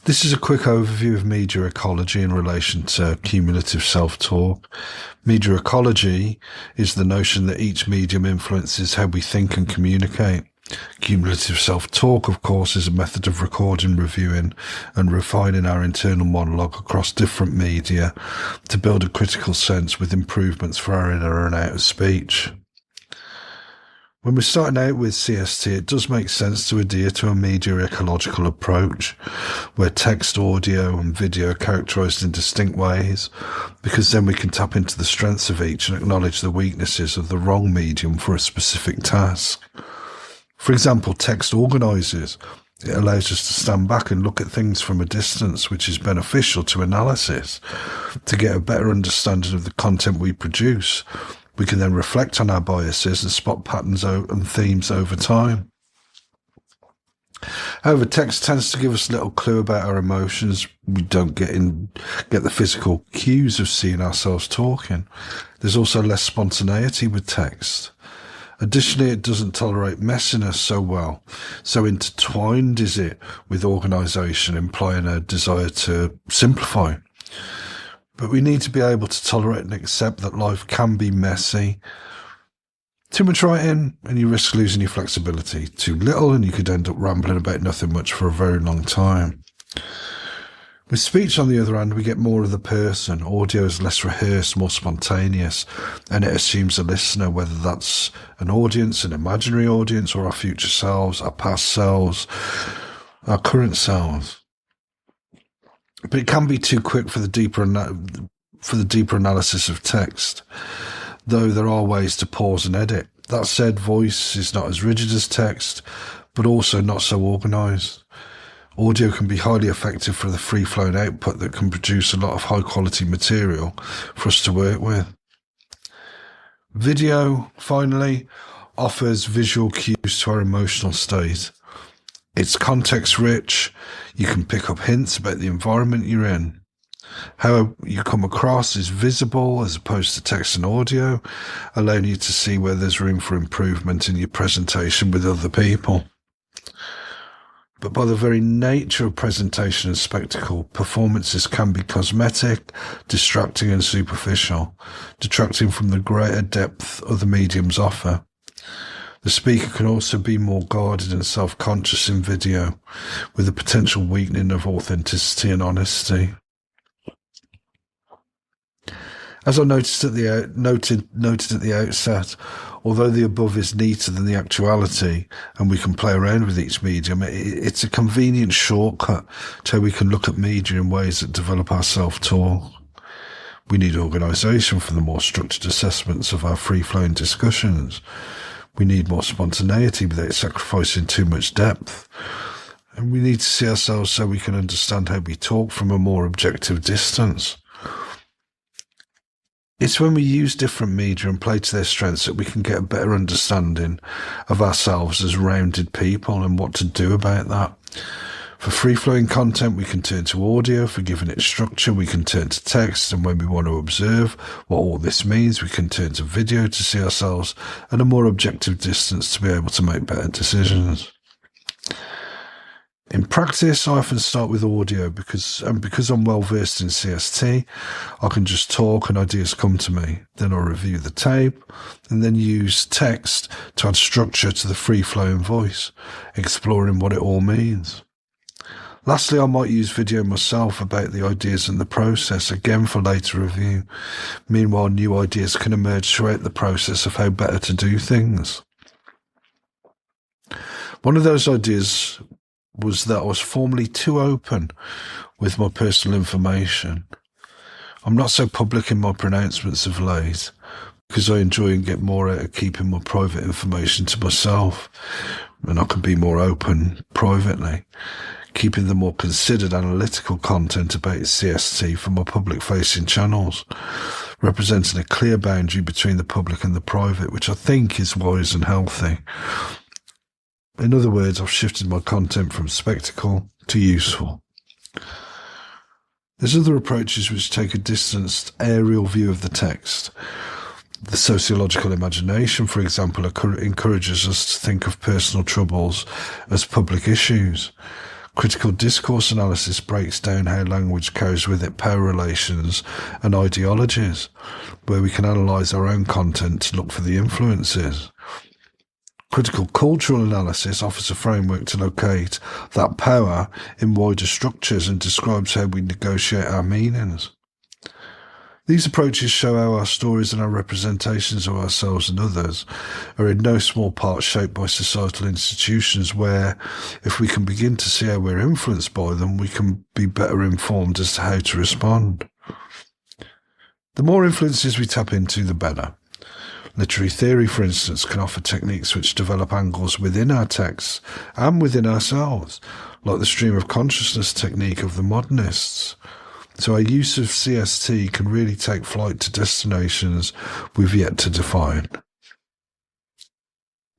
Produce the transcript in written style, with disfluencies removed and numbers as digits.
This is a quick overview of media ecology in relation to cumulative self-talk. Media ecology is the notion that each medium influences how we think and communicate. Cumulative self-talk, of course, is a method of recording, reviewing, and refining our internal monologue across different media to build a critical sense with improvements for our inner and outer speech. When we're starting out with CST, it does make sense to adhere to a media ecological approach, where text, audio, and video are characterized in distinct ways, because then we can tap into the strengths of each and acknowledge the weaknesses of the wrong medium for a specific task. For example, text organizes. It allows us to stand back and look at things from a distance, which is beneficial to analysis, to get a better understanding of the content we produce. We can then reflect on our biases and spot patterns and themes over time. However, text tends to give us little clue about our emotions. We don't get the physical cues of seeing ourselves talking. There's also less spontaneity with text. Additionally, it doesn't tolerate messiness so well. So intertwined is it with organisation, implying a desire to simplify. But we need to be able to tolerate and accept that life can be messy. Too much writing and you risk losing your flexibility. Too little and you could end up rambling about nothing much for a very long time. With speech, on the other hand, we get more of the person. Audio is less rehearsed, more spontaneous, and it assumes a listener, whether that's an audience, an imaginary audience, or our future selves, our past selves, our current selves. But it can be too quick for the deeper analysis of text, though there are ways to pause and edit. That said, voice is not as rigid as text, but also not so organised. Audio can be highly effective for the free-flowing output that can produce a lot of high-quality material for us to work with. Video, finally, offers visual cues to our emotional state. It's context-rich. You can pick up hints about the environment you're in. How you come across is visible as opposed to text and audio, allowing you to see where there's room for improvement in your presentation with other people. But by the very nature of presentation and spectacle, performances can be cosmetic, distracting and superficial, detracting from the greater depth other mediums offer. The speaker can also be more guarded and self-conscious in video, with the potential weakening of authenticity and honesty. As I noted at the outset, although the above is neater than the actuality and we can play around with each medium, it's a convenient shortcut to how we can look at media in ways that develop our self-talk. We need organisation for the more structured assessments of our free-flowing discussions. We need more spontaneity without sacrificing too much depth. And we need to see ourselves so we can understand how we talk from a more objective distance. It's when we use different media and play to their strengths that we can get a better understanding of ourselves as rounded people and what to do about that. For free-flowing content, we can turn to audio. For giving it structure, we can turn to text. And when we want to observe what all this means, we can turn to video to see ourselves at a more objective distance to be able to make better decisions. In practice, I often start with audio because I'm well versed in CST, I can just talk and ideas come to me. Then I'll review the tape and then use text to add structure to the free-flowing voice, exploring what it all means. Lastly, I might use video myself about the ideas and the process, again for later review. Meanwhile, new ideas can emerge throughout the process of how better to do things. One of those ideas was that I was formerly too open with my personal information. I'm not so public in my pronouncements of late because I enjoy and get more out of keeping my private information to myself, and I can be more open privately, keeping the more considered analytical content about CST for my public-facing channels, representing a clear boundary between the public and the private, which I think is wise and healthy. In other words, I've shifted my content from spectacle to useful. There's other approaches which take a distanced, aerial view of the text. The sociological imagination, for example, encourages us to think of personal troubles as public issues. Critical discourse analysis breaks down how language carries with it power relations and ideologies, where we can analyse our own content to look for the influences. Critical cultural analysis offers a framework to locate that power in wider structures and describes how we negotiate our meanings. These approaches show how our stories and our representations of ourselves and others are in no small part shaped by societal institutions where, if we can begin to see how we're influenced by them, we can be better informed as to how to respond. The more influences we tap into, the better. Literary theory, for instance, can offer techniques which develop angles within our texts and within ourselves, like the stream of consciousness technique of the modernists. So our use of CST can really take flight to destinations we've yet to define.